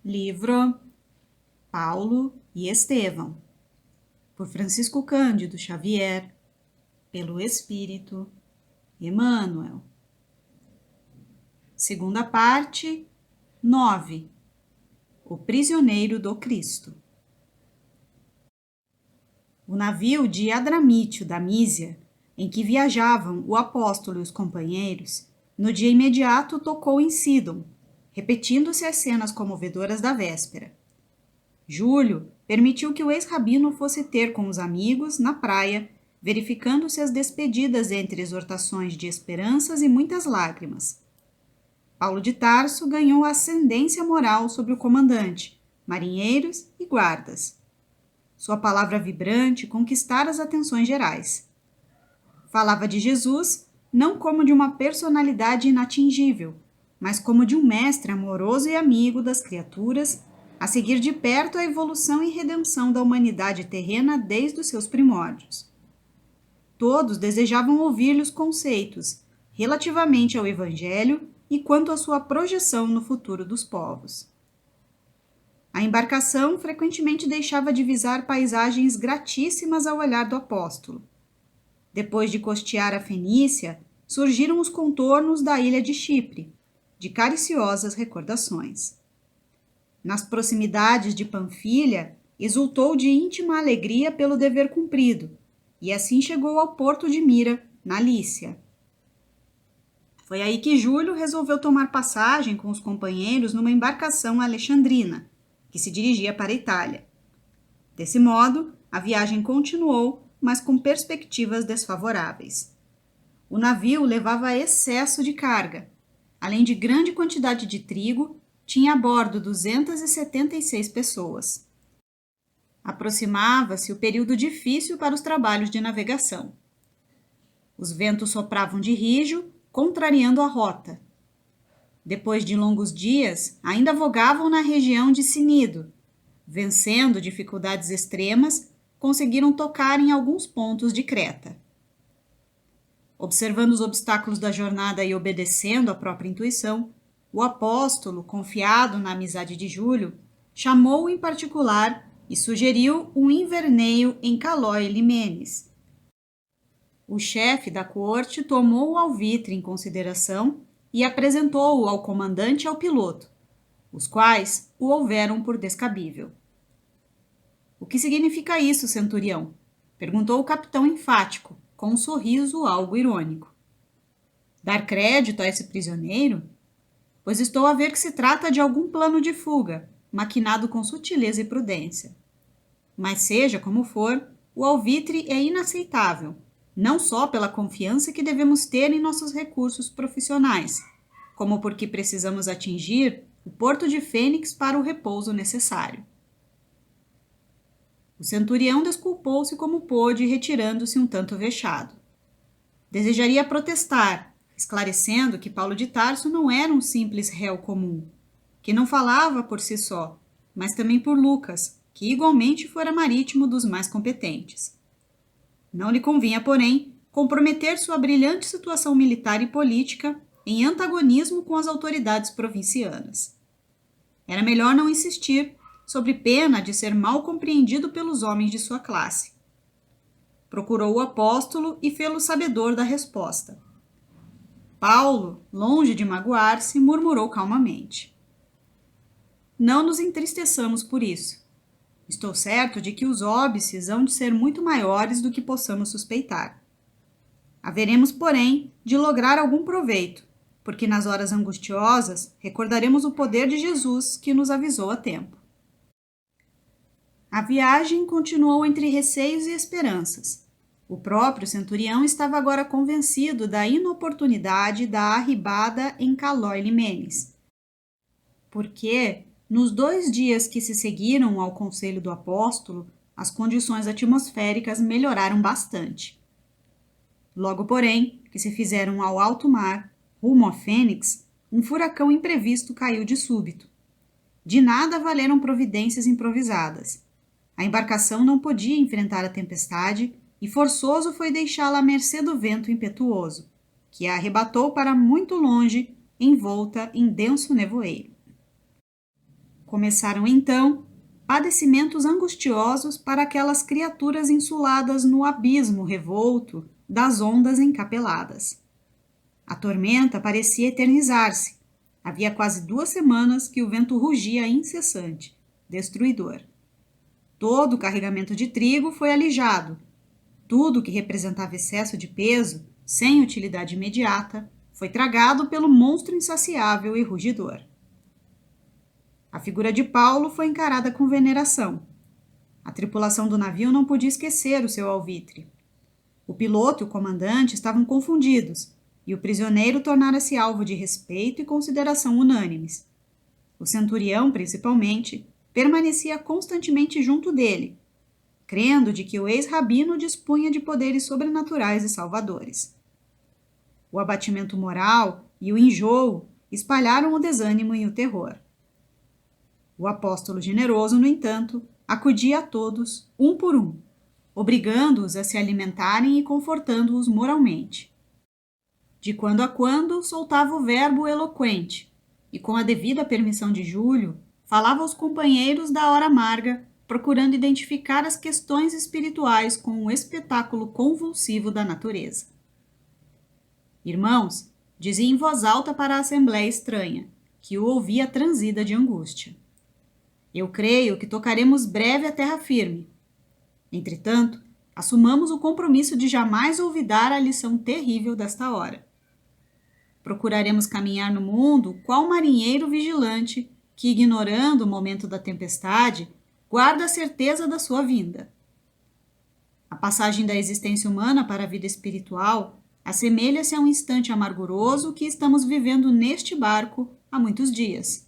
Livro Paulo e Estevão, por Francisco Cândido Xavier, pelo Espírito Emmanuel. Segunda parte, 9. O prisioneiro do Cristo. O navio de Adramítio da Mísia, em que viajavam o apóstolo e os companheiros, no dia imediato tocou em Sidon, repetindo-se as cenas comovedoras da véspera. Júlio permitiu que o ex-rabino fosse ter com os amigos, na praia, verificando-se as despedidas entre exortações de esperanças e muitas lágrimas. Paulo de Tarso ganhou ascendência moral sobre o comandante, marinheiros e guardas. Sua palavra vibrante conquistara as atenções gerais. Falava de Jesus não como de uma personalidade inatingível, mas como de um mestre amoroso e amigo das criaturas, a seguir de perto a evolução e redenção da humanidade terrena desde os seus primórdios. Todos desejavam ouvir-lhe os conceitos relativamente ao Evangelho e quanto à sua projeção no futuro dos povos. A embarcação frequentemente deixava divisar paisagens gratíssimas ao olhar do apóstolo. Depois de costear a Fenícia, surgiram os contornos da ilha de Chipre, de cariciosas recordações. Nas proximidades de Panfilha, exultou de íntima alegria pelo dever cumprido, e assim chegou ao porto de Mira, na Lícia. Foi aí que Júlio resolveu tomar passagem com os companheiros numa embarcação alexandrina, que se dirigia para a Itália. Desse modo, a viagem continuou, mas com perspectivas desfavoráveis. O navio levava excesso de carga. Além de grande quantidade de trigo, tinha a bordo 276 pessoas. Aproximava-se o período difícil para os trabalhos de navegação. Os ventos sopravam de rijo, contrariando a rota. Depois de longos dias, ainda vogavam na região de Cnido. Vencendo dificuldades extremas, conseguiram tocar em alguns pontos de Creta. Observando os obstáculos da jornada e obedecendo à própria intuição, o apóstolo, confiado na amizade de Júlio, chamou-o em particular e sugeriu um inverneio em Calói Limenes. O chefe da corte tomou o alvitre em consideração e apresentou-o ao comandante e ao piloto, os quais o houveram por descabível. — O que significa isso, centurião? Perguntou o capitão enfático, com um sorriso algo irônico. — Dar crédito a esse prisioneiro? Pois estou a ver que se trata de algum plano de fuga, maquinado com sutileza e prudência. Mas seja como for, o alvitre é inaceitável, não só pela confiança que devemos ter em nossos recursos profissionais, como porque precisamos atingir o porto de Fênix para o repouso necessário. O centurião desculpou-se como pôde, retirando-se um tanto vexado. Desejaria protestar, esclarecendo que Paulo de Tarso não era um simples réu comum, que não falava por si só, mas também por Lucas, que igualmente fora marítimo dos mais competentes. Não lhe convinha, porém, comprometer sua brilhante situação militar e política em antagonismo com as autoridades provincianas. Era melhor não insistir, sob pena de ser mal compreendido pelos homens de sua classe. Procurou o apóstolo e fê-lo sabedor da resposta. Paulo, longe de magoar-se, murmurou calmamente. Não nos entristeçamos por isso. Estou certo de que os óbices hão de ser muito maiores do que possamos suspeitar. Haveremos, porém, de lograr algum proveito, porque nas horas angustiosas recordaremos o poder de Jesus que nos avisou a tempo. A viagem continuou entre receios e esperanças. O próprio centurião estava agora convencido da inoportunidade da arribada em Calói Limenes, porque, nos 2 dias que se seguiram ao conselho do apóstolo, as condições atmosféricas melhoraram bastante. Logo, porém, que se fizeram ao alto mar, rumo a Fênix, um furacão imprevisto caiu de súbito. De nada valeram providências improvisadas. A embarcação não podia enfrentar a tempestade e forçoso foi deixá-la à mercê do vento impetuoso, que a arrebatou para muito longe, envolta em denso nevoeiro. Começaram então padecimentos angustiosos para aquelas criaturas insuladas no abismo revolto das ondas encapeladas. A tormenta parecia eternizar-se. Havia quase 2 semanas que o vento rugia incessante, destruidor. Todo o carregamento de trigo foi alijado. Tudo que representava excesso de peso, sem utilidade imediata, foi tragado pelo monstro insaciável e rugidor. A figura de Paulo foi encarada com veneração. A tripulação do navio não podia esquecer o seu alvitre. O piloto e o comandante estavam confundidos, e o prisioneiro tornara-se alvo de respeito e consideração unânimes. O centurião, principalmente, permanecia constantemente junto dele, crendo de que o ex-rabino dispunha de poderes sobrenaturais e salvadores. O abatimento moral e o enjoo espalharam o desânimo e o terror. O apóstolo generoso, no entanto, acudia a todos, um por um, obrigando-os a se alimentarem e confortando-os moralmente. De quando a quando, soltava o verbo eloquente, e com a devida permissão de Júlio, falava aos companheiros da hora amarga, procurando identificar as questões espirituais com o espetáculo convulsivo da natureza. Irmãos, dizia em voz alta para a assembleia estranha, que o ouvia transida de angústia. Eu creio que tocaremos breve a terra firme. Entretanto, assumamos o compromisso de jamais olvidar a lição terrível desta hora. Procuraremos caminhar no mundo qual marinheiro vigilante que, ignorando o momento da tempestade, guarda a certeza da sua vinda. A passagem da existência humana para a vida espiritual assemelha-se a um instante amarguroso que estamos vivendo neste barco há muitos dias.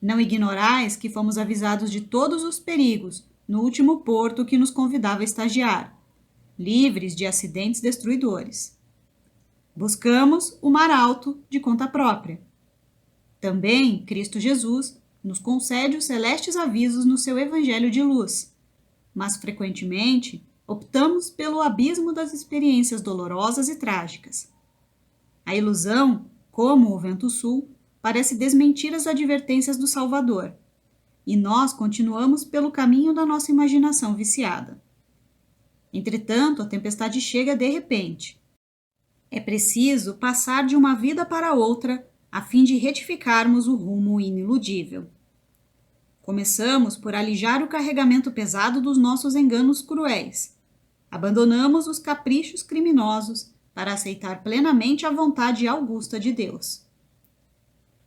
Não ignorais que fomos avisados de todos os perigos no último porto que nos convidava a estagiar, livres de acidentes destruidores. Buscamos o mar alto de conta própria. Também Cristo Jesus nos concede os celestes avisos no seu evangelho de luz, mas frequentemente optamos pelo abismo das experiências dolorosas e trágicas. A ilusão, como o vento sul, parece desmentir as advertências do Salvador, e nós continuamos pelo caminho da nossa imaginação viciada. Entretanto, a tempestade chega de repente. É preciso passar de uma vida para outra a fim de retificarmos o rumo iniludível. Começamos por alijar o carregamento pesado dos nossos enganos cruéis. Abandonamos os caprichos criminosos para aceitar plenamente a vontade augusta de Deus.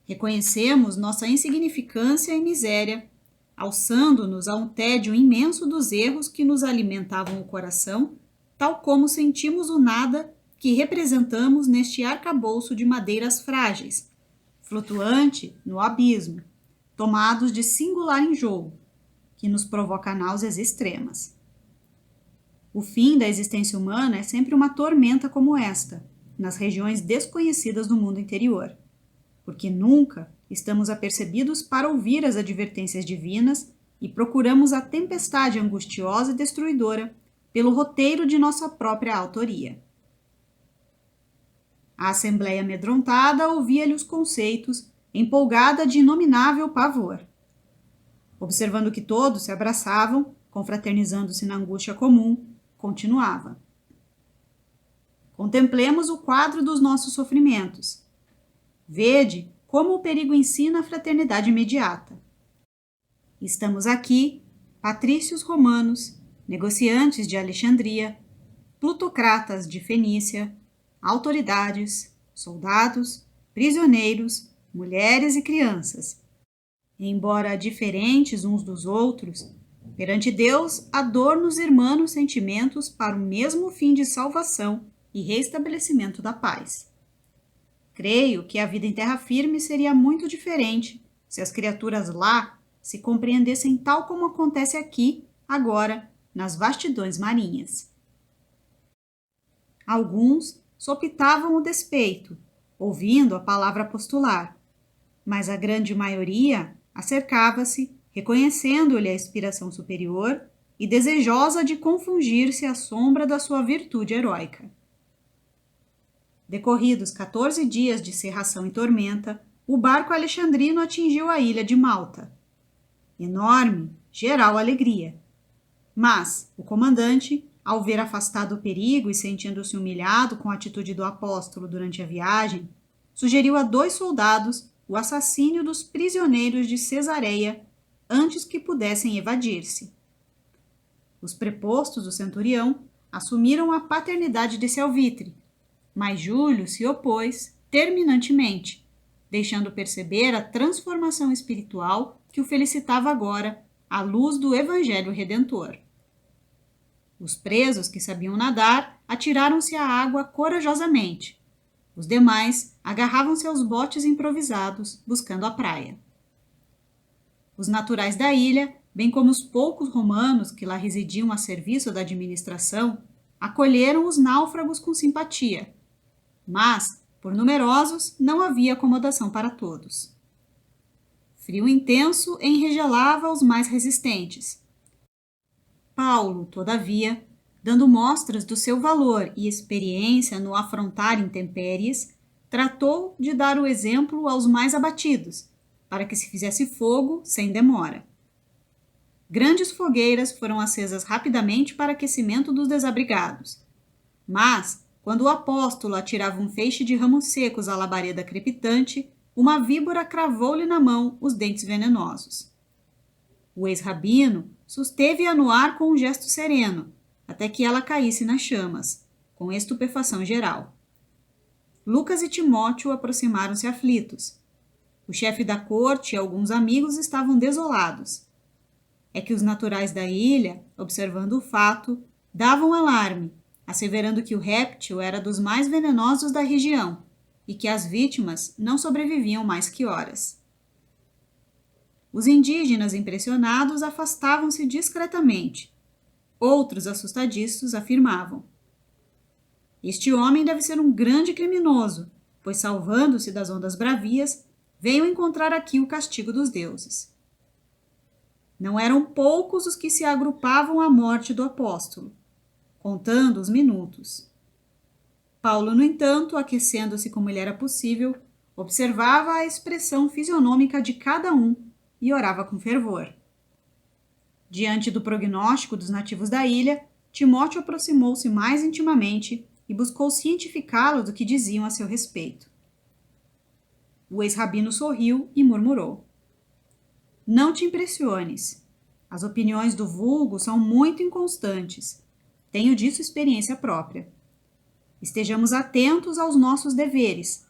Reconhecemos nossa insignificância e miséria, alçando-nos a um tédio imenso dos erros que nos alimentavam o coração, tal como sentimos o nada que representamos neste arcabouço de madeiras frágeis, flutuante no abismo, tomados de singular enjoo, que nos provoca náuseas extremas. O fim da existência humana é sempre uma tormenta como esta, nas regiões desconhecidas do mundo interior, porque nunca estamos apercebidos para ouvir as advertências divinas e procuramos a tempestade angustiosa e destruidora pelo roteiro de nossa própria autoria. A assembleia amedrontada ouvia-lhe os conceitos, empolgada de inominável pavor. Observando que todos se abraçavam, confraternizando-se na angústia comum, continuava. Contemplemos o quadro dos nossos sofrimentos. Vede como o perigo ensina a fraternidade imediata. Estamos aqui, patrícios romanos, negociantes de Alexandria, plutocratas de Fenícia, autoridades, soldados, prisioneiros, mulheres e crianças. Embora diferentes uns dos outros, perante Deus adornos irmãos sentimentos para o mesmo fim de salvação e restabelecimento da paz. Creio que a vida em terra firme seria muito diferente se as criaturas lá se compreendessem tal como acontece aqui, agora, nas vastidões marinhas. Alguns sopitavam o despeito, ouvindo a palavra apostolar, mas a grande maioria acercava-se, reconhecendo-lhe a inspiração superior e desejosa de confungir-se à sombra da sua virtude heróica. Decorridos 14 dias de cerração e tormenta, o barco alexandrino atingiu a ilha de Malta. Enorme, geral alegria. Mas o comandante, ao ver afastado o perigo e sentindo-se humilhado com a atitude do apóstolo durante a viagem, sugeriu a 2 soldados o assassínio dos prisioneiros de Cesareia antes que pudessem evadir-se. Os prepostos do centurião assumiram a paternidade desse alvitre, mas Júlio se opôs terminantemente, deixando perceber a transformação espiritual que o felicitava agora à luz do Evangelho Redentor. Os presos que sabiam nadar atiraram-se à água corajosamente. Os demais agarravam-se aos botes improvisados, buscando a praia. Os naturais da ilha, bem como os poucos romanos que lá residiam a serviço da administração, acolheram os náufragos com simpatia. Mas, por numerosos, não havia acomodação para todos. Frio intenso enregelava os mais resistentes. Paulo, todavia, dando mostras do seu valor e experiência no afrontar intempéries, tratou de dar o exemplo aos mais abatidos, para que se fizesse fogo sem demora. Grandes fogueiras foram acesas rapidamente para aquecimento dos desabrigados. Mas, quando o apóstolo atirava um feixe de ramos secos à labareda crepitante, uma víbora cravou-lhe na mão os dentes venenosos. O ex-rabino susteve-a no ar com um gesto sereno, até que ela caísse nas chamas, com estupefação geral. Lucas e Timóteo aproximaram-se aflitos. O chefe da corte e alguns amigos estavam desolados. É que os naturais da ilha, observando o fato, davam alarme, asseverando que o réptil era dos mais venenosos da região e que as vítimas não sobreviviam mais que horas. Os indígenas impressionados afastavam-se discretamente. Outros assustadiços afirmavam: este homem deve ser um grande criminoso, pois, salvando-se das ondas bravias, veio encontrar aqui o castigo dos deuses. Não eram poucos os que se agrupavam à morte do apóstolo, contando os minutos. Paulo, no entanto, aquecendo-se como lhe era possível, observava a expressão fisionômica de cada um e orava com fervor. Diante do prognóstico dos nativos da ilha, Timóteo aproximou-se mais intimamente e buscou cientificá-lo do que diziam a seu respeito. O ex-rabino sorriu e murmurou: não te impressiones. As opiniões do vulgo são muito inconstantes. Tenho disso experiência própria. Estejamos atentos aos nossos deveres,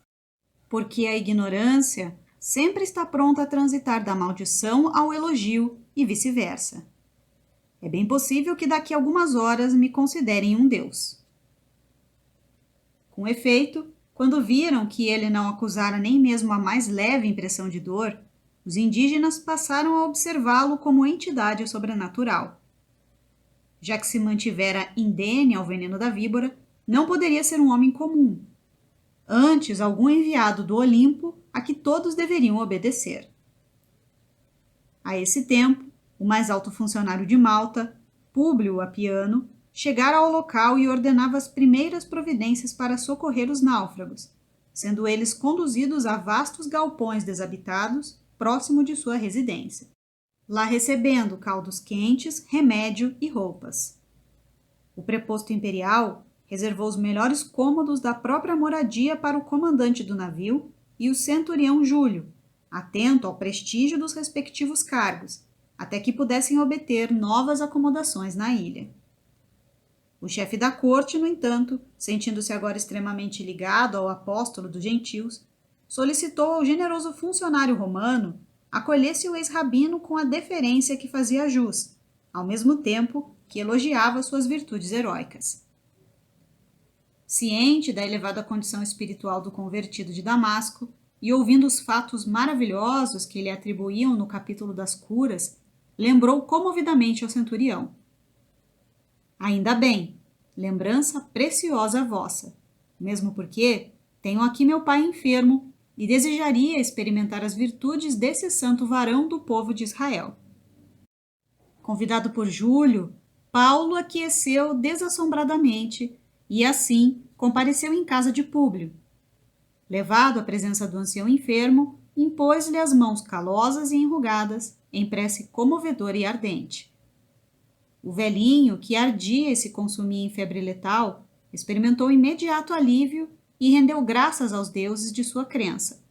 porque a ignorância sempre está pronta a transitar da maldição ao elogio e vice-versa. É bem possível que daqui a algumas horas me considerem um deus. Com efeito, quando viram que ele não acusara nem mesmo a mais leve impressão de dor, os indígenas passaram a observá-lo como entidade sobrenatural. Já que se mantivera indene ao veneno da víbora, não poderia ser um homem comum. Antes, algum enviado do Olimpo a que todos deveriam obedecer. A esse tempo, o mais alto funcionário de Malta, Públio Apiano, chegara ao local e ordenava as primeiras providências para socorrer os náufragos, sendo eles conduzidos a vastos galpões desabitados próximo de sua residência, lá recebendo caldos quentes, remédio e roupas. O preposto imperial reservou os melhores cômodos da própria moradia para o comandante do navio e o centurião Júlio, atento ao prestígio dos respectivos cargos, até que pudessem obter novas acomodações na ilha. O chefe da corte, no entanto, sentindo-se agora extremamente ligado ao apóstolo dos gentios, solicitou ao generoso funcionário romano acolhesse o ex-rabino com a deferência que fazia jus, ao mesmo tempo que elogiava suas virtudes heróicas. Ciente da elevada condição espiritual do convertido de Damasco e ouvindo os fatos maravilhosos que lhe atribuíam no capítulo das curas, lembrou comovidamente ao centurião: ainda bem, lembrança preciosa vossa, mesmo porque tenho aqui meu pai enfermo e desejaria experimentar as virtudes desse santo varão do povo de Israel. Convidado por Júlio, Paulo aqueceu desassombradamente e, assim, compareceu em casa de Públio. Levado à presença do ancião enfermo, impôs-lhe as mãos calosas e enrugadas, em prece comovedora e ardente. O velhinho, que ardia e se consumia em febre letal, experimentou imediato alívio e rendeu graças aos deuses de sua crença.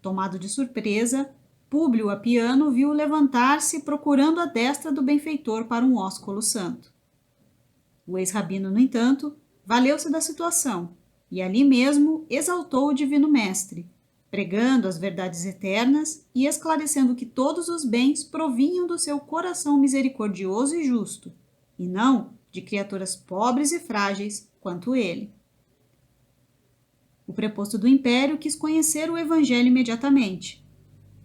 Tomado de surpresa, Públio Apiano viu-o levantar-se procurando a destra do benfeitor para um ósculo santo. O ex-rabino, no entanto, valeu-se da situação e ali mesmo exaltou o divino mestre, pregando as verdades eternas e esclarecendo que todos os bens provinham do seu coração misericordioso e justo, e não de criaturas pobres e frágeis quanto ele. O preposto do império quis conhecer o evangelho imediatamente.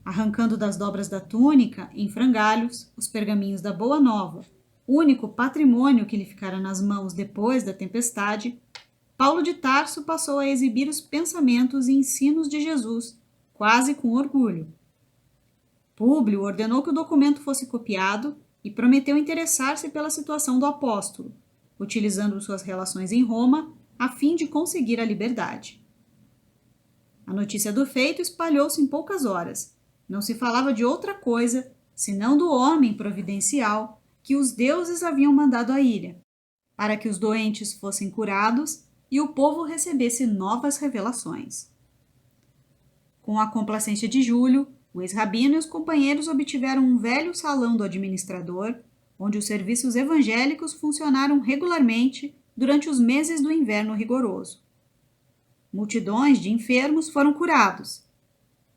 Arrancando das dobras da túnica, em frangalhos, os pergaminhos da Boa Nova, único patrimônio que lhe ficara nas mãos depois da tempestade, Paulo de Tarso passou a exibir os pensamentos e ensinos de Jesus, quase com orgulho. Públio ordenou que o documento fosse copiado e prometeu interessar-se pela situação do apóstolo, utilizando suas relações em Roma a fim de conseguir a liberdade. A notícia do feito espalhou-se em poucas horas. Não se falava de outra coisa, senão do homem providencial que os deuses haviam mandado à ilha, para que os doentes fossem curados e o povo recebesse novas revelações. Com a complacência de Júlio, o ex-rabino e os companheiros obtiveram um velho salão do administrador, onde os serviços evangélicos funcionaram regularmente durante os meses do inverno rigoroso. Multidões de enfermos foram curados.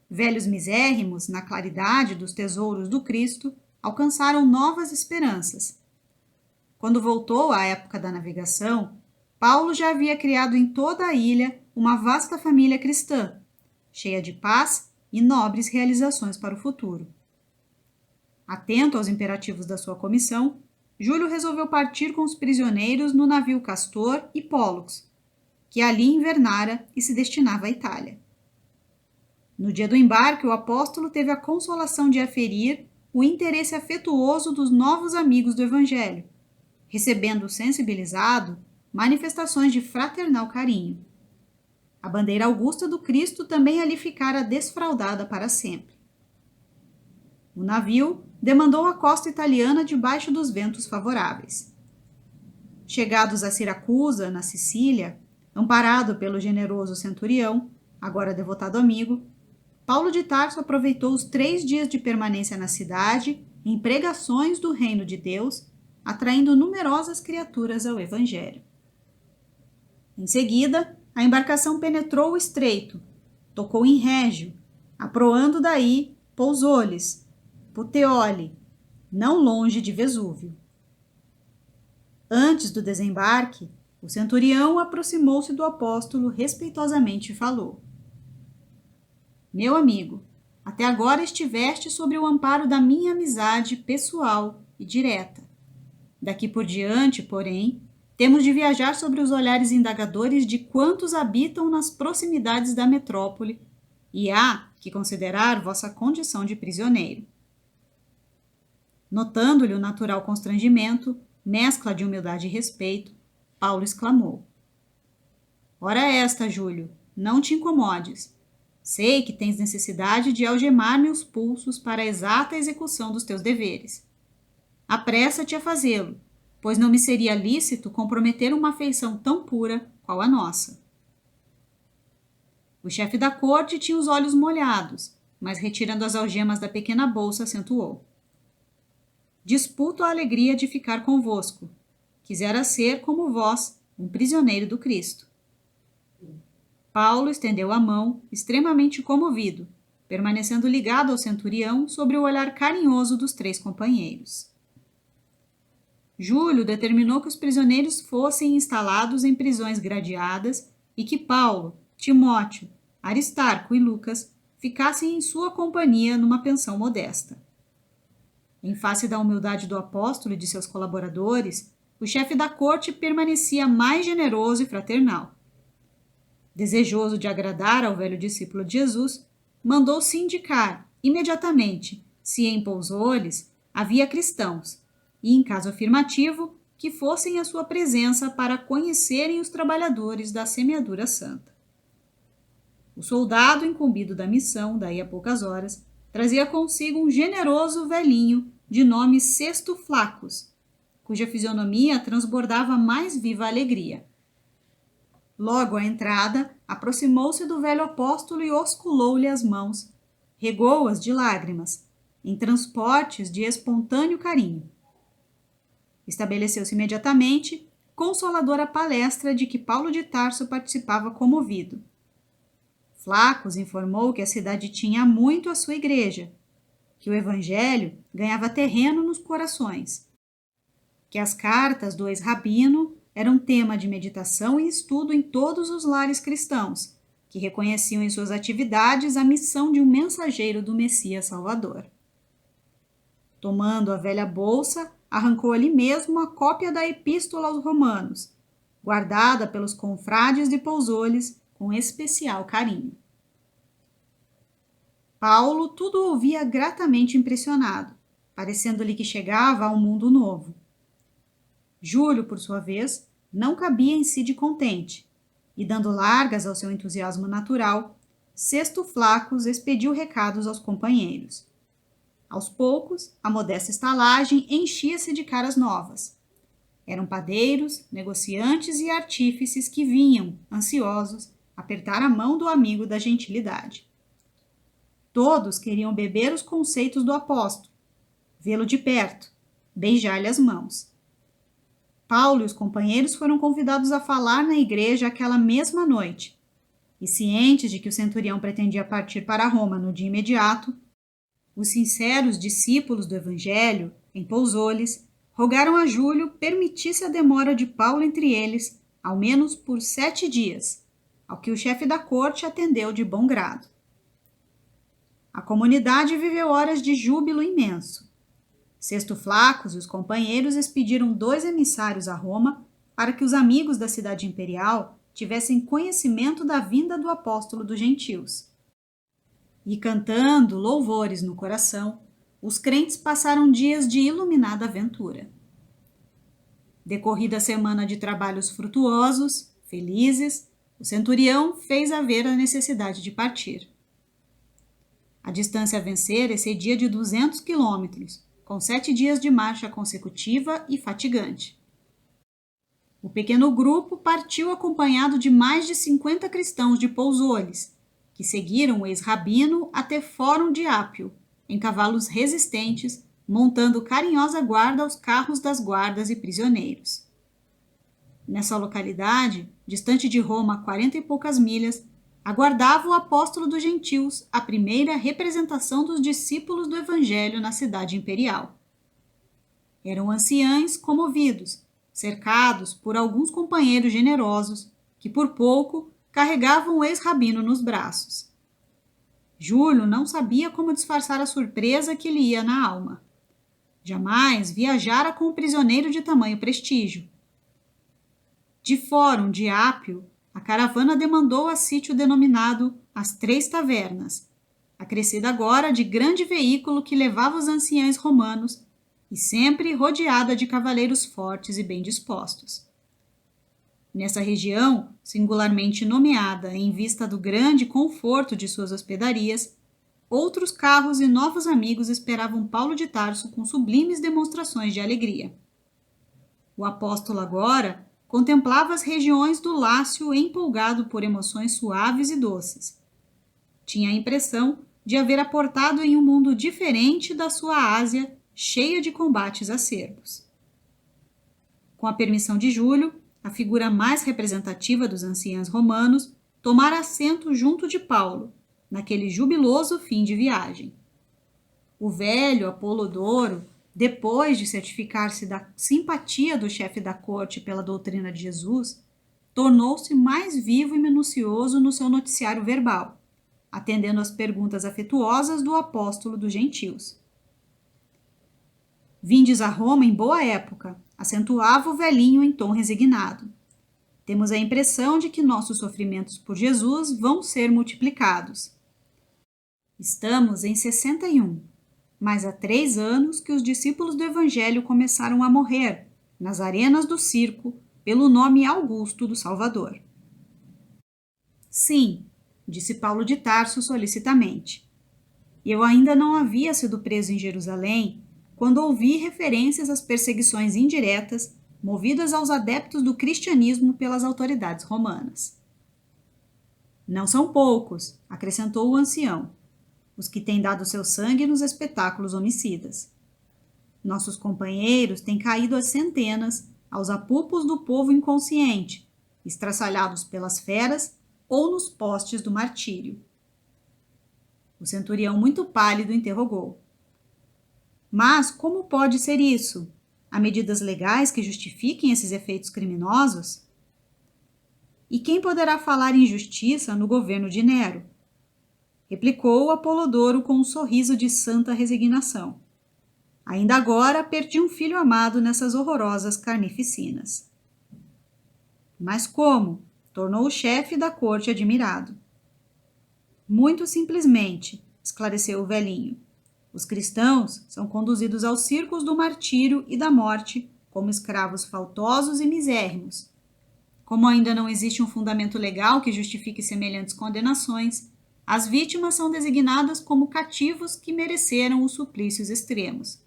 Velhos misérrimos, na claridade dos tesouros do Cristo, alcançaram novas esperanças. Quando voltou à época da navegação, Paulo já havia criado em toda a ilha uma vasta família cristã, cheia de paz e nobres realizações para o futuro. Atento aos imperativos da sua comissão, Júlio resolveu partir com os prisioneiros no navio Castor e Pólux, que ali invernara e se destinava à Itália. No dia do embarque, o apóstolo teve a consolação de aferir o interesse afetuoso dos novos amigos do Evangelho, recebendo sensibilizado manifestações de fraternal carinho. A bandeira augusta do Cristo também ali ficara desfraldada para sempre. O navio demandou a costa italiana debaixo dos ventos favoráveis. Chegados a Siracusa, na Sicília, amparado pelo generoso centurião, agora devotado amigo, Paulo de Tarso aproveitou os 3 dias de permanência na cidade em pregações do reino de Deus, atraindo numerosas criaturas ao Evangelho. Em seguida, a embarcação penetrou o estreito, tocou em Régio, aproando daí pousou-lhes, Puteoli, não longe de Vesúvio. Antes do desembarque, o centurião aproximou-se do apóstolo respeitosamente e falou: Meu amigo, até agora estiveste sob o amparo da minha amizade pessoal e direta. Daqui por diante, porém, temos de viajar sobre os olhares indagadores de quantos habitam nas proximidades da metrópole, e há que considerar vossa condição de prisioneiro. Notando-lhe o natural constrangimento, mescla de humildade e respeito, Paulo exclamou: Ora esta, Júlio, não te incomodes. Sei que tens necessidade de algemar-me os pulsos para a exata execução dos teus deveres. Apressa-te a fazê-lo, pois não me seria lícito comprometer uma afeição tão pura qual a nossa. O chefe da corte tinha os olhos molhados, mas retirando as algemas da pequena bolsa, acentuou: Disputo a alegria de ficar convosco. Quisera ser, como vós, um prisioneiro do Cristo. Paulo estendeu a mão, extremamente comovido, permanecendo ligado ao centurião sobre o olhar carinhoso dos 3 companheiros. Júlio determinou que os prisioneiros fossem instalados em prisões gradeadas e que Paulo, Timóteo, Aristarco e Lucas ficassem em sua companhia numa pensão modesta. Em face da humildade do apóstolo e de seus colaboradores, o chefe da corte permanecia mais generoso e fraternal. Desejoso de agradar ao velho discípulo de Jesus, mandou-se indicar, imediatamente, se em Pousoles havia cristãos, e, em caso afirmativo, que fossem à sua presença para conhecerem os trabalhadores da semeadura santa. O soldado incumbido da missão, daí a poucas horas, trazia consigo um generoso velhinho de nome Cesto Flacos, cuja fisionomia transbordava mais viva alegria. Logo à entrada, aproximou-se do velho apóstolo e osculou-lhe as mãos, regou-as de lágrimas, em transportes de espontâneo carinho. Estabeleceu-se imediatamente consoladora palestra de que Paulo de Tarso participava comovido. Flacos informou que a cidade tinha muito a sua igreja, que o evangelho ganhava terreno nos corações, que as cartas do ex-rabino eram tema de meditação e estudo em todos os lares cristãos, que reconheciam em suas atividades a missão de um mensageiro do Messias Salvador. Tomando a velha bolsa, arrancou ali mesmo a cópia da Epístola aos Romanos, guardada pelos confrades de Pousoles com especial carinho. Paulo tudo ouvia gratamente impressionado, parecendo-lhe que chegava a um mundo novo. Júlio, por sua vez, não cabia em si de contente, e dando largas ao seu entusiasmo natural, Cesto Flacos expediu recados aos companheiros. Aos poucos, a modesta estalagem enchia-se de caras novas. Eram padeiros, negociantes e artífices que vinham, ansiosos, apertar a mão do amigo da gentilidade. Todos queriam beber os conceitos do apóstolo, vê-lo de perto, beijar-lhe as mãos. Paulo e os companheiros foram convidados a falar na igreja aquela mesma noite, e cientes de que o centurião pretendia partir para Roma no dia imediato, os sinceros discípulos do Evangelho, em Pousoles, rogaram a Júlio permitisse a demora de Paulo entre eles, ao menos por 7 dias, ao que o chefe da corte atendeu de bom grado. A comunidade viveu horas de júbilo imenso. Cesto Flacos e os companheiros expediram 2 emissários a Roma para que os amigos da cidade imperial tivessem conhecimento da vinda do apóstolo dos gentios. E cantando louvores no coração, os crentes passaram dias de iluminada aventura. Decorrida a semana de trabalhos frutuosos, felizes, o centurião fez haver a necessidade de partir. A distância a vencer excedia de 200 quilômetros, com 7 dias de marcha consecutiva e fatigante. O pequeno grupo partiu acompanhado de mais de 50 cristãos de Pousoles, que seguiram o ex-rabino até Fórum de Ápio, em cavalos resistentes, montando carinhosa guarda aos carros das guardas e prisioneiros. Nessa localidade, distante de Roma a 40 e poucas milhas, aguardava o apóstolo dos gentios a primeira representação dos discípulos do Evangelho na cidade imperial. Eram anciães comovidos, cercados por alguns companheiros generosos, que por pouco carregavam o ex-rabino nos braços. Júlio não sabia como disfarçar a surpresa que lhe ia na alma. Jamais viajara com um prisioneiro de tamanho prestígio. De Fórum de Ápio, a caravana demandou a sítio denominado As 3 Tavernas, acrescida agora de grande veículo que levava os anciães romanos e sempre rodeada de cavaleiros fortes e bem dispostos. Nessa região, singularmente nomeada em vista do grande conforto de suas hospedarias, outros carros e novos amigos esperavam Paulo de Tarso com sublimes demonstrações de alegria. O apóstolo agora contemplava as regiões do Lácio empolgado por emoções suaves e doces. Tinha a impressão de haver aportado em um mundo diferente da sua Ásia, cheia de combates acerbos. Com a permissão de Júlio, a figura mais representativa dos anciãos romanos tomara assento junto de Paulo, naquele jubiloso fim de viagem. O velho Apolodoro, depois de certificar-se da simpatia do chefe da corte pela doutrina de Jesus, tornou-se mais vivo e minucioso no seu noticiário verbal, atendendo às perguntas afetuosas do apóstolo dos gentios. Vindes a Roma em boa época, acentuava o velhinho em tom resignado. Temos a impressão de que nossos sofrimentos por Jesus vão ser multiplicados. Estamos em 61, mas há 3 anos que os discípulos do Evangelho começaram a morrer, nas arenas do circo, pelo nome augusto do Salvador. Sim, disse Paulo de Tarso solicitamente. Eu ainda não havia sido preso em Jerusalém quando ouvi referências às perseguições indiretas movidas aos adeptos do cristianismo pelas autoridades romanas. Não são poucos, acrescentou o ancião, os que têm dado seu sangue nos espetáculos homicidas. Nossos companheiros têm caído às centenas aos apupos do povo inconsciente, estraçalhados pelas feras ou nos postes do martírio. O centurião, muito pálido, interrogou. Mas como pode ser isso? Há medidas legais que justifiquem esses efeitos criminosos? E quem poderá falar em justiça no governo de Nero? Replicou o Apolodoro com um sorriso de santa resignação. Ainda agora perdi um filho amado nessas horrorosas carnificinas. Mas como? Tornou o chefe da corte admirado. Muito simplesmente, esclareceu o velhinho. Os cristãos são conduzidos aos círculos do martírio e da morte como escravos faltosos e misérrimos. Como ainda não existe um fundamento legal que justifique semelhantes condenações, as vítimas são designadas como cativos que mereceram os suplícios extremos.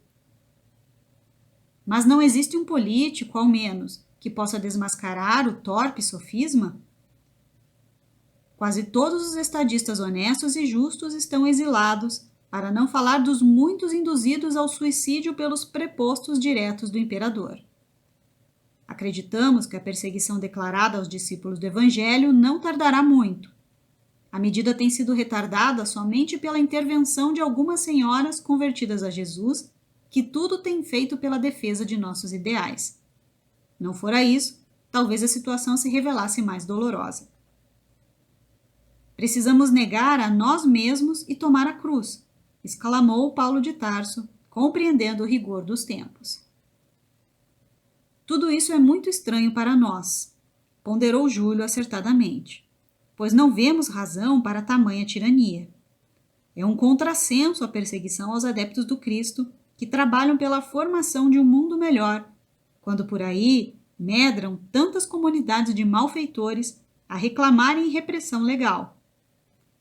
Mas não existe um político, ao menos, que possa desmascarar o torpe sofisma? Quase todos os estadistas honestos e justos estão exilados, para não falar dos muitos induzidos ao suicídio pelos prepostos diretos do imperador. Acreditamos que a perseguição declarada aos discípulos do Evangelho não tardará muito. A medida tem sido retardada somente pela intervenção de algumas senhoras convertidas a Jesus, que tudo têm feito pela defesa de nossos ideais. Não fora isso, talvez a situação se revelasse mais dolorosa. Precisamos negar a nós mesmos e tomar a cruz, exclamou Paulo de Tarso, compreendendo o rigor dos tempos. Tudo isso é muito estranho para nós, ponderou Júlio acertadamente, pois não vemos razão para tamanha tirania. É um contrassenso a perseguição aos adeptos do Cristo que trabalham pela formação de um mundo melhor, quando por aí medram tantas comunidades de malfeitores a reclamarem repressão legal.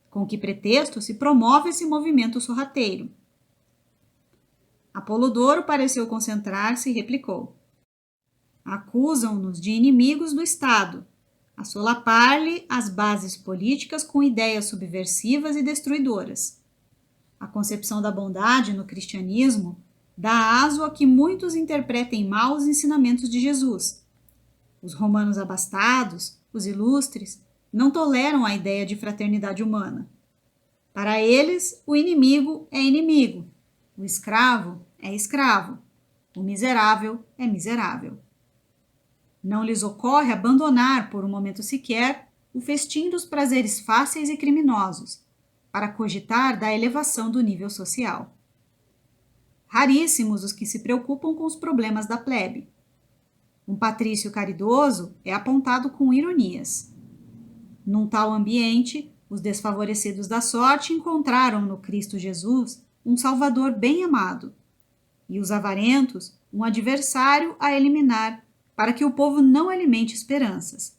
Com que pretexto se promove esse movimento sorrateiro? Apolodoro pareceu concentrar-se e replicou. Acusam-nos de inimigos do Estado, a solapar-lhe as bases políticas com ideias subversivas e destruidoras. A concepção da bondade no cristianismo dá aso a que muitos interpretem mal os ensinamentos de Jesus. Os romanos abastados, os ilustres, não toleram a ideia de fraternidade humana. Para eles, o inimigo é inimigo, o escravo é escravo, o miserável é miserável. Não lhes ocorre abandonar, por um momento sequer, o festim dos prazeres fáceis e criminosos, para cogitar da elevação do nível social. Raríssimos os que se preocupam com os problemas da plebe. Um patrício caridoso é apontado com ironias. Num tal ambiente, os desfavorecidos da sorte encontraram no Cristo Jesus um Salvador bem amado, e os avarentos um adversário a eliminar para que o povo não alimente esperanças.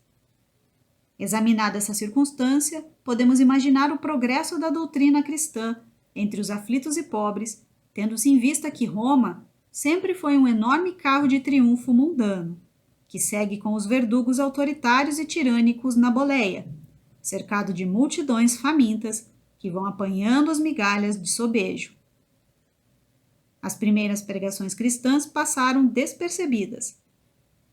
Examinada essa circunstância, podemos imaginar o progresso da doutrina cristã entre os aflitos e pobres, tendo-se em vista que Roma sempre foi um enorme carro de triunfo mundano, que segue com os verdugos autoritários e tirânicos na boleia, cercado de multidões famintas que vão apanhando as migalhas de sobejo. As primeiras pregações cristãs passaram despercebidas,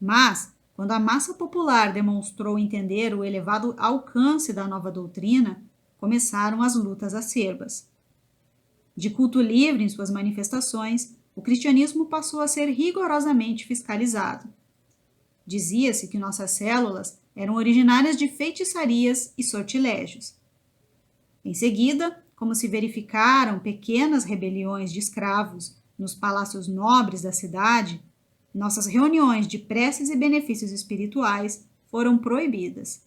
mas, quando a massa popular demonstrou entender o elevado alcance da nova doutrina, começaram as lutas acerbas. De culto livre em suas manifestações, o cristianismo passou a ser rigorosamente fiscalizado. Dizia-se que nossas células eram originárias de feitiçarias e sortilégios. Em seguida, como se verificaram pequenas rebeliões de escravos nos palácios nobres da cidade, nossas reuniões de preces e benefícios espirituais foram proibidas.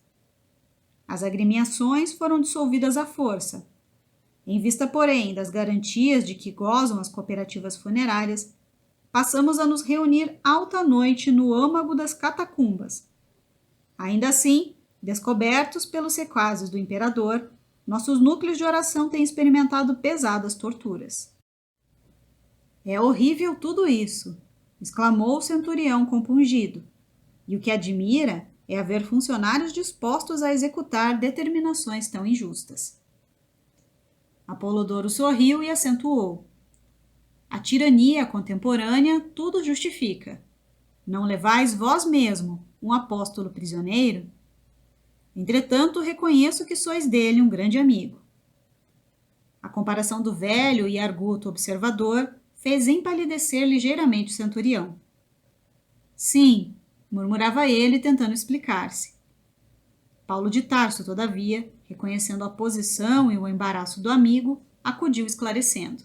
As agremiações foram dissolvidas à força. Em vista, porém, das garantias de que gozam as cooperativas funerárias, passamos a nos reunir alta noite no âmago das catacumbas. Ainda assim, descobertos pelos sequazes do imperador, nossos núcleos de oração têm experimentado pesadas torturas. É horrível tudo isso, exclamou o centurião compungido. E o que admira é haver funcionários dispostos a executar determinações tão injustas. Apolodoro sorriu e acentuou. A tirania contemporânea tudo justifica. Não levais vós mesmo um apóstolo prisioneiro? Entretanto, reconheço que sois dele um grande amigo. A comparação do velho e arguto observador fez empalidecer ligeiramente o centurião. Sim, murmurava ele, tentando explicar-se. Paulo de Tarso, todavia, reconhecendo a posição e o embaraço do amigo, acudiu esclarecendo.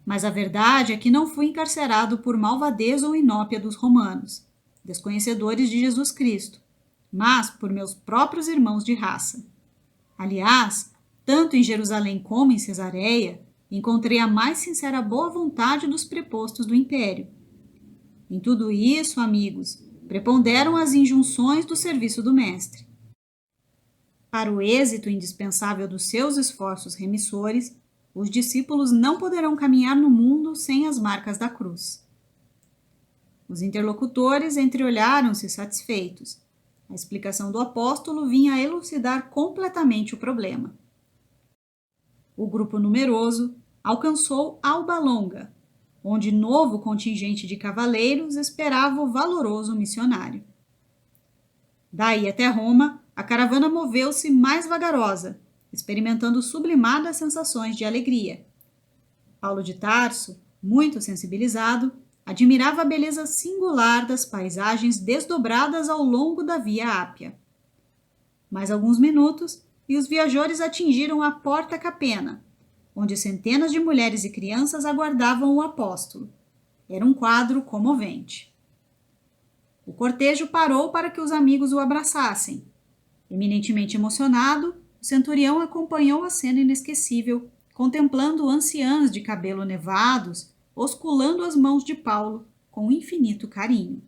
Mas a verdade é que não fui encarcerado por malvadez ou inópia dos romanos, desconhecedores de Jesus Cristo, mas por meus próprios irmãos de raça. Aliás, tanto em Jerusalém como em Cesareia, encontrei a mais sincera boa vontade dos prepostos do império. Em tudo isso, amigos, preponderam as injunções do serviço do mestre. Para o êxito indispensável dos seus esforços remissores, os discípulos não poderão caminhar no mundo sem as marcas da cruz. Os interlocutores entreolharam-se satisfeitos. A explicação do apóstolo vinha a elucidar completamente o problema. O grupo numeroso alcançou Alba Longa, onde novo contingente de cavaleiros esperava o valoroso missionário. Daí até Roma, a caravana moveu-se mais vagarosa, experimentando sublimadas sensações de alegria. Paulo de Tarso, muito sensibilizado, admirava a beleza singular das paisagens desdobradas ao longo da Via Ápia. Mais alguns minutos e os viajores atingiram a Porta Capena, onde centenas de mulheres e crianças aguardavam o apóstolo. Era um quadro comovente. O cortejo parou para que os amigos o abraçassem. Eminentemente emocionado, o centurião acompanhou a cena inesquecível, contemplando anciãs de cabelo nevados, osculando as mãos de Paulo com infinito carinho.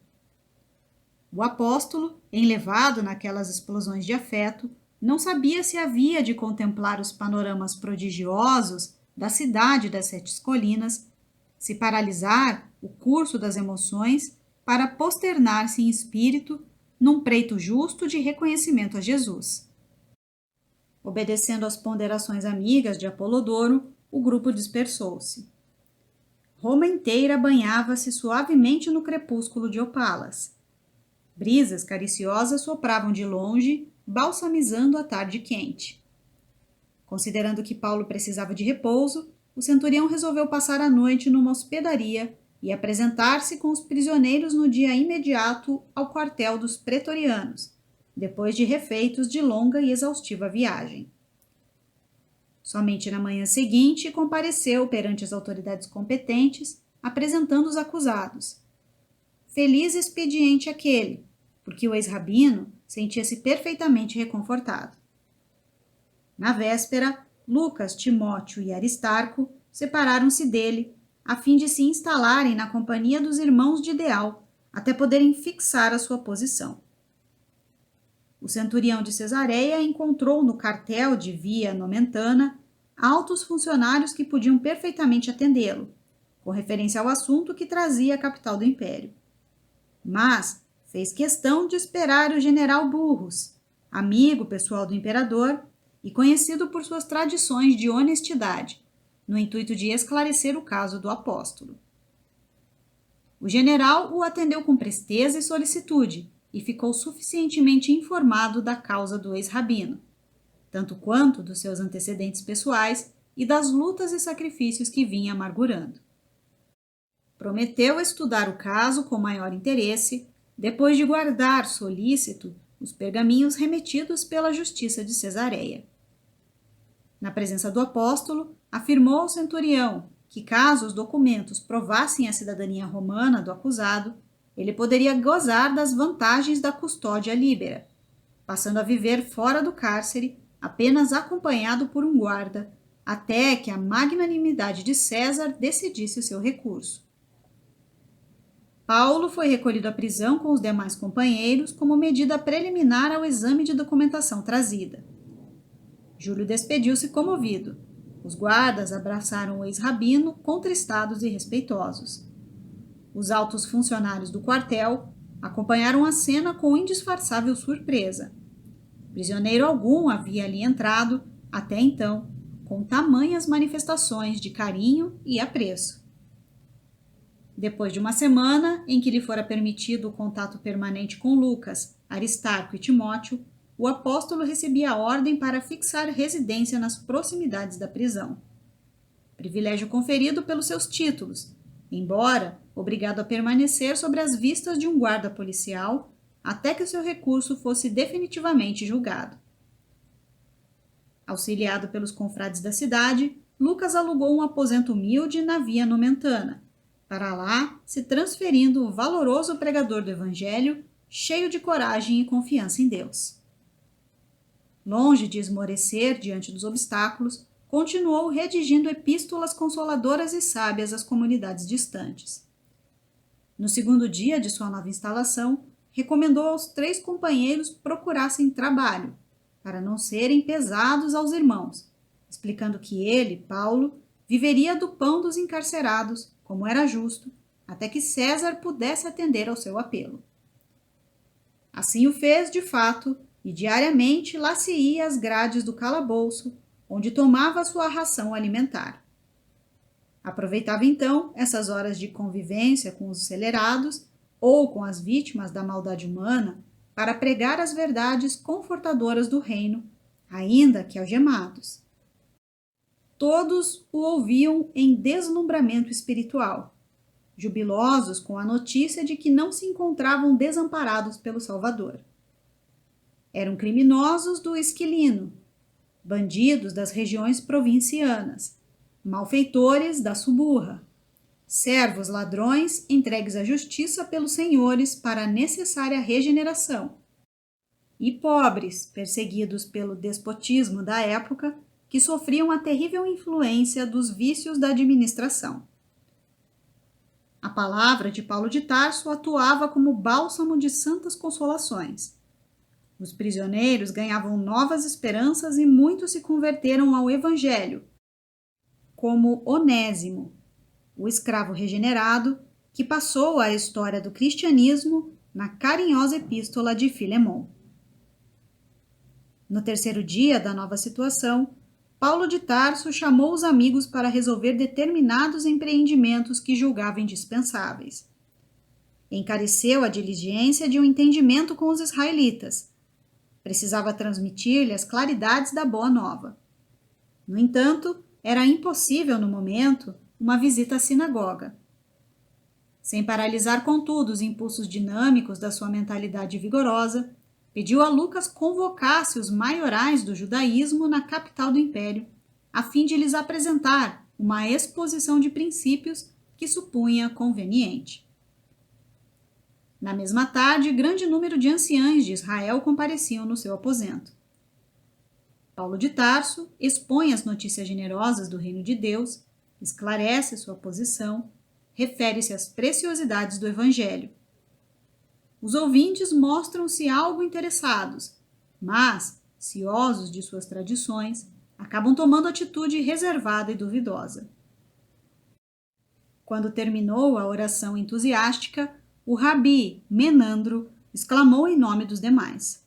O apóstolo, enlevado naquelas explosões de afeto, não sabia se havia de contemplar os panoramas prodigiosos da cidade das Sete Colinas, se paralisar o curso das emoções para posternar-se em espírito num preito justo de reconhecimento a Jesus. Obedecendo às ponderações amigas de Apolodoro, o grupo dispersou-se. Roma inteira banhava-se suavemente no crepúsculo de opalas. Brisas cariciosas sopravam de longe, balsamizando a tarde quente. Considerando que Paulo precisava de repouso, o centurião resolveu passar a noite numa hospedaria e apresentar-se com os prisioneiros no dia imediato ao quartel dos pretorianos, depois de refeitos de longa e exaustiva viagem. Somente na manhã seguinte compareceu perante as autoridades competentes, apresentando os acusados. Feliz expediente aquele, porque o ex-rabino sentia-se perfeitamente reconfortado. Na véspera, Lucas, Timóteo e Aristarco separaram-se dele, a fim de se instalarem na companhia dos irmãos de ideal, até poderem fixar a sua posição. O centurião de Cesareia encontrou no cartel de Via Nomentana altos funcionários que podiam perfeitamente atendê-lo, com referência ao assunto que trazia a capital do império. Mas fez questão de esperar o general Burrus, amigo pessoal do imperador e conhecido por suas tradições de honestidade, no intuito de esclarecer o caso do apóstolo. O general o atendeu com presteza e solicitude e ficou suficientemente informado da causa do ex-rabino, tanto quanto dos seus antecedentes pessoais e das lutas e sacrifícios que vinha amargurando. Prometeu estudar o caso com maior interesse, depois de guardar solícito os pergaminhos remetidos pela justiça de Cesareia. Na presença do apóstolo, afirmou ao centurião que, caso os documentos provassem a cidadania romana do acusado, ele poderia gozar das vantagens da custódia líbera, passando a viver fora do cárcere, apenas acompanhado por um guarda, até que a magnanimidade de César decidisse o seu recurso. Paulo foi recolhido à prisão com os demais companheiros como medida preliminar ao exame de documentação trazida. Júlio despediu-se comovido. Os guardas abraçaram o ex-rabino, contristados e respeitosos. Os altos funcionários do quartel acompanharam a cena com indisfarçável surpresa. Prisioneiro algum havia ali entrado, até então, com tamanhas manifestações de carinho e apreço. Depois de uma semana em que lhe fora permitido o contato permanente com Lucas, Aristarco e Timóteo, o apóstolo recebia a ordem para fixar residência nas proximidades da prisão. Privilégio conferido pelos seus títulos, embora obrigado a permanecer sobre as vistas de um guarda policial até que o seu recurso fosse definitivamente julgado. Auxiliado pelos confrades da cidade, Lucas alugou um aposento humilde na Via Nomentana, para lá se transferindo o valoroso pregador do Evangelho, cheio de coragem e confiança em Deus. Longe de esmorecer diante dos obstáculos, continuou redigindo epístolas consoladoras e sábias às comunidades distantes. No segundo dia de sua nova instalação, recomendou aos 3 companheiros procurassem trabalho, para não serem pesados aos irmãos, explicando que ele, Paulo, viveria do pão dos encarcerados, como era justo, até que César pudesse atender ao seu apelo. Assim o fez, de fato, e diariamente lá se ia às grades do calabouço, onde tomava sua ração alimentar. Aproveitava então essas horas de convivência com os acelerados ou com as vítimas da maldade humana para pregar as verdades confortadoras do reino, ainda que algemados. Todos o ouviam em deslumbramento espiritual, jubilosos com a notícia de que não se encontravam desamparados pelo Salvador. Eram criminosos do Esquilino, bandidos das regiões provincianas, malfeitores da Suburra, servos ladrões entregues à justiça pelos senhores para a necessária regeneração, e pobres perseguidos pelo despotismo da época que sofriam a terrível influência dos vícios da administração. A palavra de Paulo de Tarso atuava como bálsamo de santas consolações. Os prisioneiros ganhavam novas esperanças e muitos se converteram ao Evangelho, como Onésimo, o escravo regenerado, que passou à história do cristianismo na carinhosa epístola de Filemon. No terceiro dia da nova situação, Paulo de Tarso chamou os amigos para resolver determinados empreendimentos que julgava indispensáveis. Encareceu a diligência de um entendimento com os israelitas. Precisava transmitir-lhe as claridades da boa nova. No entanto, era impossível, no momento, uma visita à sinagoga. Sem paralisar, contudo, os impulsos dinâmicos da sua mentalidade vigorosa, pediu a Lucas convocasse os maiorais do judaísmo na capital do império, a fim de lhes apresentar uma exposição de princípios que supunha conveniente. Na mesma tarde, grande número de anciães de Israel compareciam no seu aposento. Paulo de Tarso expõe as notícias generosas do reino de Deus, esclarece sua posição, refere-se às preciosidades do Evangelho. Os ouvintes mostram-se algo interessados, mas, ciosos de suas tradições, acabam tomando atitude reservada e duvidosa. Quando terminou a oração entusiástica, o rabi Menandro exclamou em nome dos demais: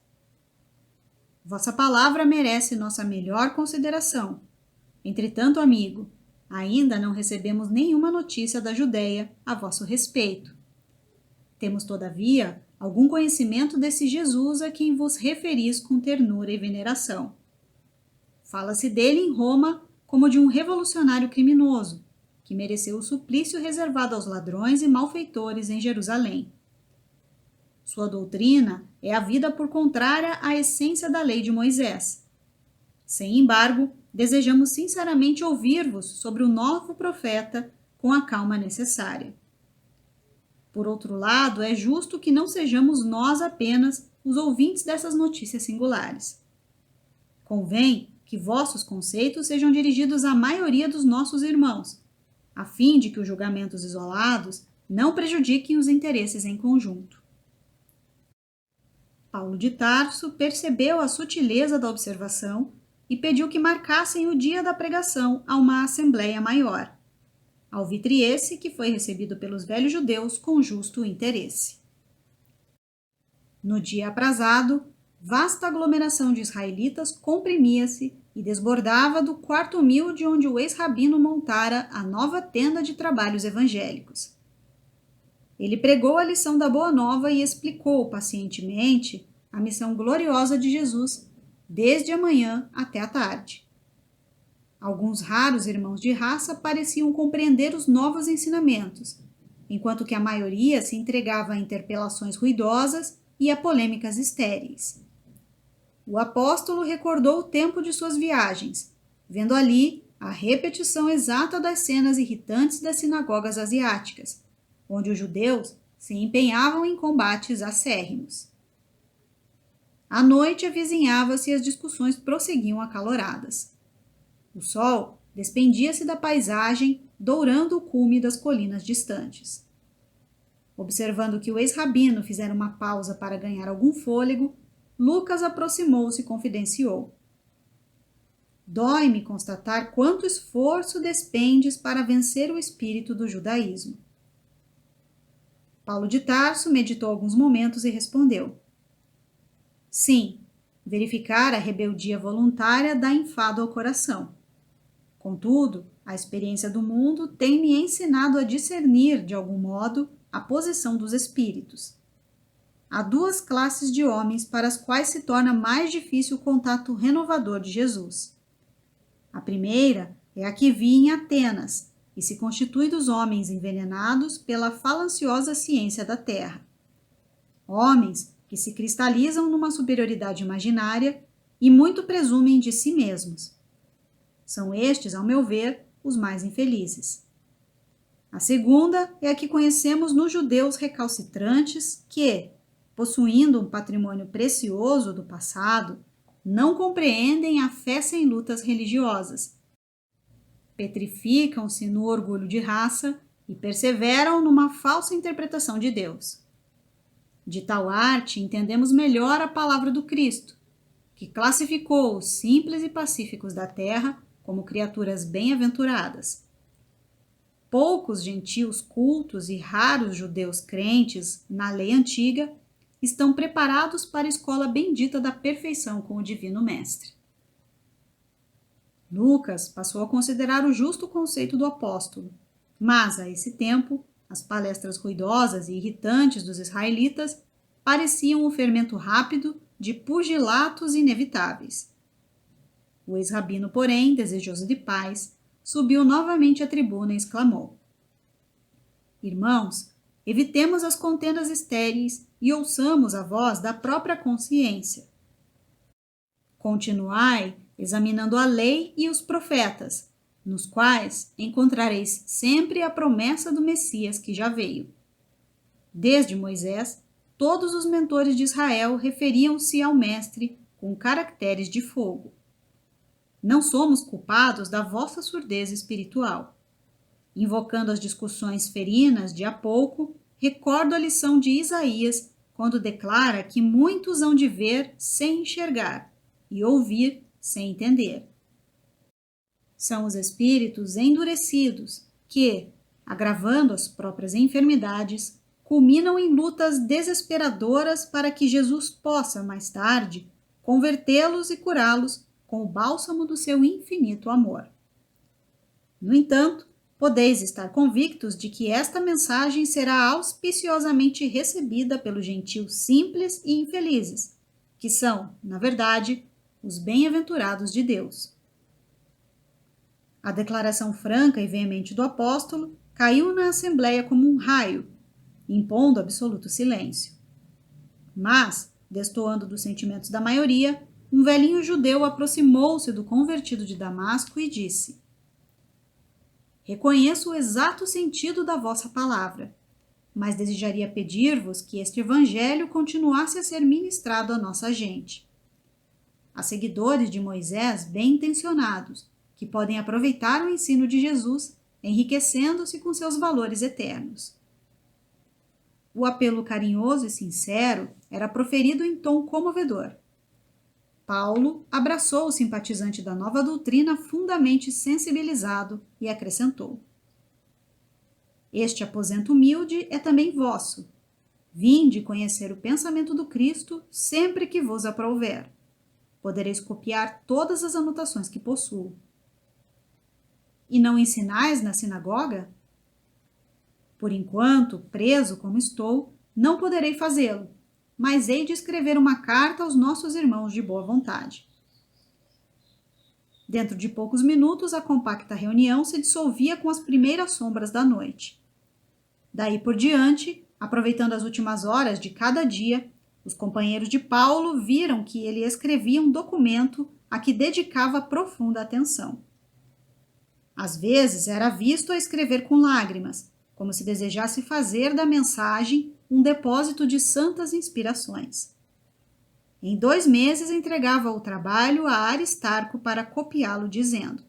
Vossa palavra merece nossa melhor consideração. Entretanto, amigo, ainda não recebemos nenhuma notícia da Judéia a vosso respeito. Temos, todavia, algum conhecimento desse Jesus a quem vos referis com ternura e veneração. Fala-se dele em Roma como de um revolucionário criminoso, que mereceu o suplício reservado aos ladrões e malfeitores em Jerusalém. Sua doutrina é a vida por contrária à essência da lei de Moisés. Sem embargo, desejamos sinceramente ouvir-vos sobre o novo profeta com a calma necessária. Por outro lado, é justo que não sejamos nós apenas os ouvintes dessas notícias singulares. Convém que vossos conceitos sejam dirigidos à maioria dos nossos irmãos, a fim de que os julgamentos isolados não prejudiquem os interesses em conjunto. Paulo de Tarso percebeu a sutileza da observação e pediu que marcassem o dia da pregação a uma assembleia maior, alvitre esse que foi recebido pelos velhos judeus com justo interesse. No dia aprazado, vasta aglomeração de israelitas comprimia-se e desbordava do quarto humilde onde o ex-rabino montara a nova tenda de trabalhos evangélicos. Ele pregou a lição da Boa Nova e explicou pacientemente a missão gloriosa de Jesus, desde a manhã até a tarde. Alguns raros irmãos de raça pareciam compreender os novos ensinamentos, enquanto que a maioria se entregava a interpelações ruidosas e a polêmicas estéreis. O apóstolo recordou o tempo de suas viagens, vendo ali a repetição exata das cenas irritantes das sinagogas asiáticas, onde os judeus se empenhavam em combates acérrimos. À noite avizinhava-se e as discussões prosseguiam acaloradas. O sol despendia-se da paisagem, dourando o cume das colinas distantes. Observando que o ex-rabino fizera uma pausa para ganhar algum fôlego, Lucas aproximou-se e confidenciou: "Dói-me constatar quanto esforço despendes para vencer o espírito do judaísmo." Paulo de Tarso meditou alguns momentos e respondeu: "Sim, verificar a rebeldia voluntária dá enfado ao coração. Contudo, a experiência do mundo tem me ensinado a discernir, de algum modo, a posição dos espíritos. Há duas classes de homens para as quais se torna mais difícil o contato renovador de Jesus. A primeira é a que vi em Atenas e se constitui dos homens envenenados pela falanciosa ciência da terra. Homens que se cristalizam numa superioridade imaginária e muito presumem de si mesmos. São estes, ao meu ver, os mais infelizes. A segunda é a que conhecemos nos judeus recalcitrantes que, possuindo um patrimônio precioso do passado, não compreendem a fé sem lutas religiosas, petrificam-se no orgulho de raça e perseveram numa falsa interpretação de Deus. De tal arte entendemos melhor a palavra do Cristo, que classificou os simples e pacíficos da terra como criaturas bem-aventuradas. Poucos gentios cultos e raros judeus crentes na lei antiga estão preparados para a escola bendita da perfeição com o Divino Mestre. Lucas passou a considerar o justo conceito do apóstolo, mas, a esse tempo, as palestras ruidosas e irritantes dos israelitas pareciam o fermento rápido de pugilatos inevitáveis. O ex-rabino, porém, desejoso de paz, subiu novamente à tribuna e exclamou: "Irmãos, evitemos as contendas estéreis e ouçamos a voz da própria consciência. Continuai examinando a lei e os profetas, nos quais encontrareis sempre a promessa do Messias que já veio. Desde Moisés, todos os mentores de Israel referiam-se ao Mestre com caracteres de fogo. Não somos culpados da vossa surdez espiritual. Invocando as discussões ferinas de há pouco, recordo a lição de Isaías, quando declara que muitos hão de ver sem enxergar e ouvir sem entender. São os espíritos endurecidos que, agravando as próprias enfermidades, culminam em lutas desesperadoras para que Jesus possa, mais tarde, convertê-los e curá-los com o bálsamo do seu infinito amor. No entanto, podeis estar convictos de que esta mensagem será auspiciosamente recebida pelos gentios simples e infelizes, que são, na verdade, os bem-aventurados de Deus." A declaração franca e veemente do apóstolo caiu na assembleia como um raio, impondo absoluto silêncio. Mas, destoando dos sentimentos da maioria, um velhinho judeu aproximou-se do convertido de Damasco e disse: "Reconheço o exato sentido da vossa palavra, mas desejaria pedir-vos que este evangelho continuasse a ser ministrado à nossa gente. Há seguidores de Moisés bem intencionados, que podem aproveitar o ensino de Jesus, enriquecendo-se com seus valores eternos." O apelo carinhoso e sincero era proferido em tom comovedor. Paulo abraçou o simpatizante da nova doutrina fundamente sensibilizado e acrescentou: Este aposento humilde é também vosso. Vinde conhecer o pensamento do Cristo sempre que vos aprouver. Podereis copiar todas as anotações que possuo. E não ensinais na sinagoga? Por enquanto, preso como estou, não poderei fazê-lo, mas hei de escrever uma carta aos nossos irmãos de boa vontade. Dentro de poucos minutos, a compacta reunião se dissolvia com as primeiras sombras da noite. Daí por diante, aproveitando as últimas horas de cada dia, os companheiros de Paulo viram que ele escrevia um documento a que dedicava profunda atenção. Às vezes era visto a escrever com lágrimas, como se desejasse fazer da mensagem um depósito de santas inspirações. Em 2 meses entregava o trabalho a Aristarco para copiá-lo, dizendo: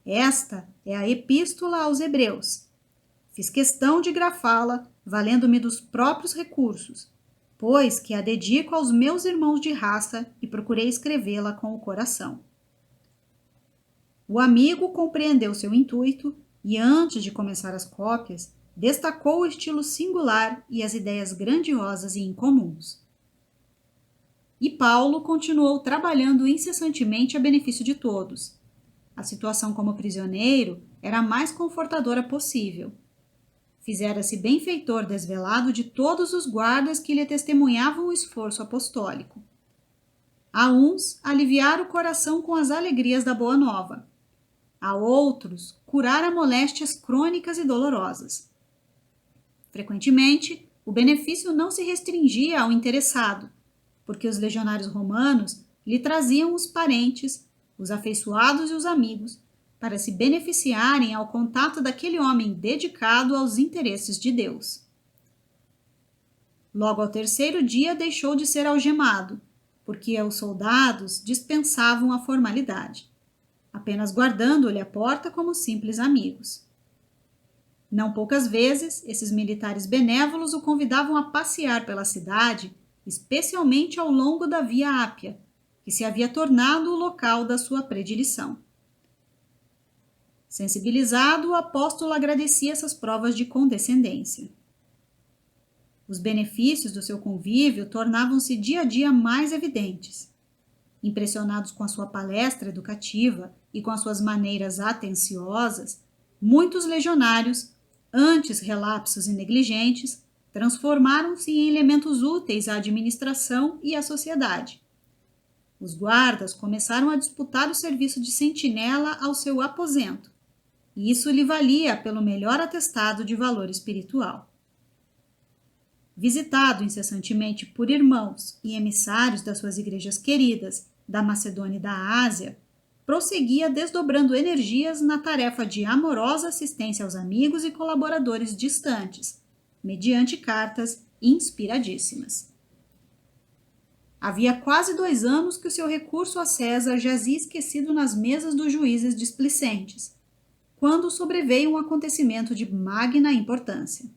Esta é a Epístola aos Hebreus. Fiz questão de grafá-la, valendo-me dos próprios recursos, pois que a dedico aos meus irmãos de raça e procurei escrevê-la com o coração. O amigo compreendeu seu intuito e, antes de começar as cópias, destacou o estilo singular e as ideias grandiosas e incomuns. E Paulo continuou trabalhando incessantemente a benefício de todos. A situação como prisioneiro era a mais confortadora possível. Fizera-se benfeitor desvelado de todos os guardas que lhe testemunhavam o esforço apostólico. A uns, aliviar o coração com as alegrias da boa nova. A outros, curar moléstias crônicas e dolorosas. Frequentemente, o benefício não se restringia ao interessado, porque os legionários romanos lhe traziam os parentes, os afeiçoados e os amigos, para se beneficiarem ao contato daquele homem dedicado aos interesses de Deus. Logo ao 3º dia deixou de ser algemado, porque os soldados dispensavam a formalidade, apenas guardando-lhe a porta como simples amigos. Não poucas vezes, esses militares benévolos o convidavam a passear pela cidade, especialmente ao longo da Via Ápia, que se havia tornado o local da sua predileção. Sensibilizado, o apóstolo agradecia essas provas de condescendência. Os benefícios do seu convívio tornavam-se dia a dia mais evidentes. Impressionados com a sua palestra educativa e com as suas maneiras atenciosas, muitos legionários, antes relapsos e negligentes, transformaram-se em elementos úteis à administração e à sociedade. Os guardas começaram a disputar o serviço de sentinela ao seu aposento, e isso lhe valia pelo melhor atestado de valor espiritual. Visitado incessantemente por irmãos e emissários das suas igrejas queridas, da Macedônia e da Ásia, prosseguia desdobrando energias na tarefa de amorosa assistência aos amigos e colaboradores distantes, mediante cartas inspiradíssimas. Havia quase 2 anos que o seu recurso a César jazia esquecido nas mesas dos juízes displicentes, quando sobreveio um acontecimento de magna importância.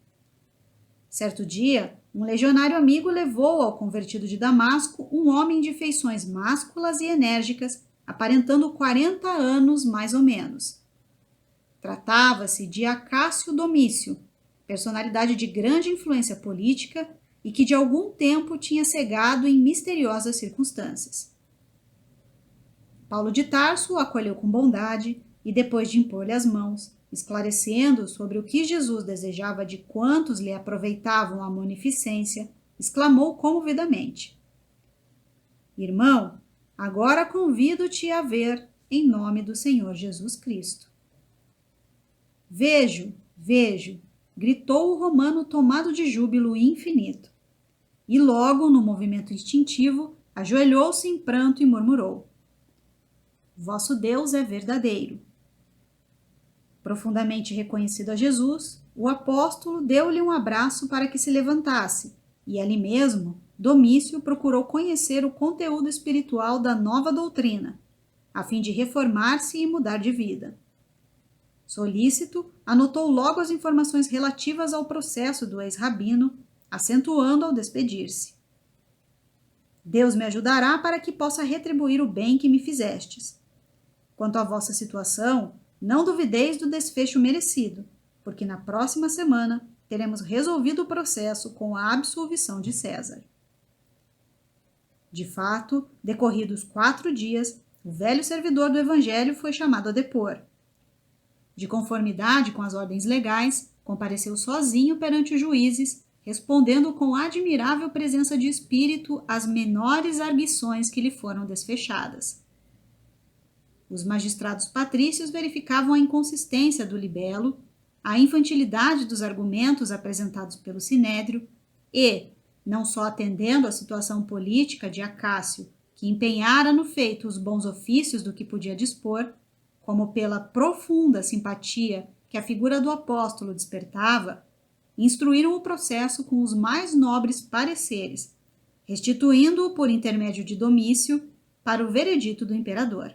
Certo dia, um legionário amigo levou ao convertido de Damasco um homem de feições másculas e enérgicas, aparentando 40 anos mais ou menos. Tratava-se de Acácio Domício, personalidade de grande influência política e que de algum tempo tinha cegado em misteriosas circunstâncias. Paulo de Tarso o acolheu com bondade e, depois de impor-lhe as mãos, esclarecendo sobre o que Jesus desejava de quantos lhe aproveitavam a munificência, exclamou comovidamente: Irmão, agora convido-te a ver em nome do Senhor Jesus Cristo. Vejo, gritou o romano tomado de júbilo infinito. E logo, no movimento instintivo, ajoelhou-se em pranto e murmurou: Vosso Deus é verdadeiro. Profundamente reconhecido a Jesus, o apóstolo deu-lhe um abraço para que se levantasse, e ali mesmo, Domício procurou conhecer o conteúdo espiritual da nova doutrina, a fim de reformar-se e mudar de vida. Solícito, anotou logo as informações relativas ao processo do ex-rabino, acentuando ao despedir-se: Deus me ajudará para que possa retribuir o bem que me fizestes. Quanto à vossa situação, não duvideis do desfecho merecido, porque na próxima semana teremos resolvido o processo com a absolvição de César. De fato, decorridos 4 dias, o velho servidor do Evangelho foi chamado a depor. De conformidade com as ordens legais, compareceu sozinho perante os juízes, respondendo com admirável presença de espírito às menores arguições que lhe foram desfechadas. Os magistrados patrícios verificavam a inconsistência do libelo, a infantilidade dos argumentos apresentados pelo Sinédrio e, não só atendendo à situação política de Acácio, que empenhara no feito os bons ofícios do que podia dispor, como pela profunda simpatia que a figura do apóstolo despertava, instruíram o processo com os mais nobres pareceres, restituindo-o por intermédio de Domício para o veredito do imperador.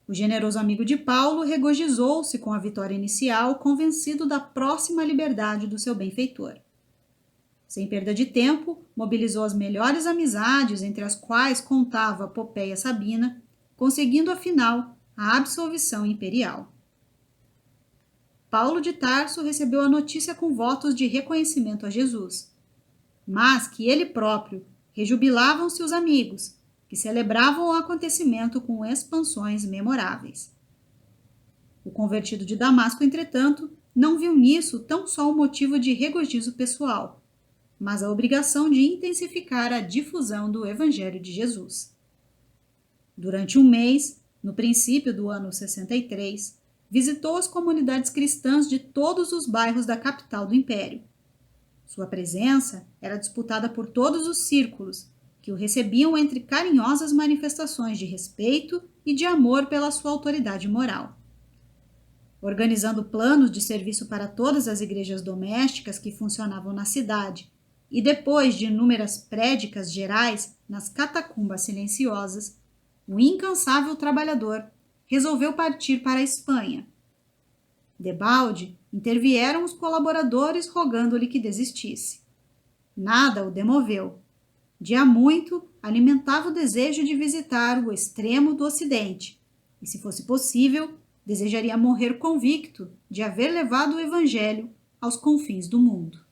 O generoso amigo de Paulo regozijou-se com a vitória inicial, convencido da próxima liberdade do seu benfeitor. Sem perda de tempo, mobilizou as melhores amizades, entre as quais contava a Popeia Sabina, conseguindo, afinal, a absolvição imperial. Paulo de Tarso recebeu a notícia com votos de reconhecimento a Jesus, mas que ele próprio rejubilavam-se os amigos, que celebravam o acontecimento com expansões memoráveis. O convertido de Damasco, entretanto, não viu nisso tão só um motivo de regozijo pessoal, mas a obrigação de intensificar a difusão do Evangelho de Jesus. Durante um mês, no princípio do ano 63, visitou as comunidades cristãs de todos os bairros da capital do Império. Sua presença era disputada por todos os círculos, que o recebiam entre carinhosas manifestações de respeito e de amor pela sua autoridade moral. Organizando planos de serviço para todas as igrejas domésticas que funcionavam na cidade, e depois de inúmeras prédicas gerais nas catacumbas silenciosas, o incansável trabalhador resolveu partir para a Espanha. Debalde intervieram os colaboradores rogando-lhe que desistisse. Nada o demoveu. De há muito alimentava o desejo de visitar o extremo do Ocidente, e, se fosse possível, desejaria morrer convicto de haver levado o Evangelho aos confins do mundo.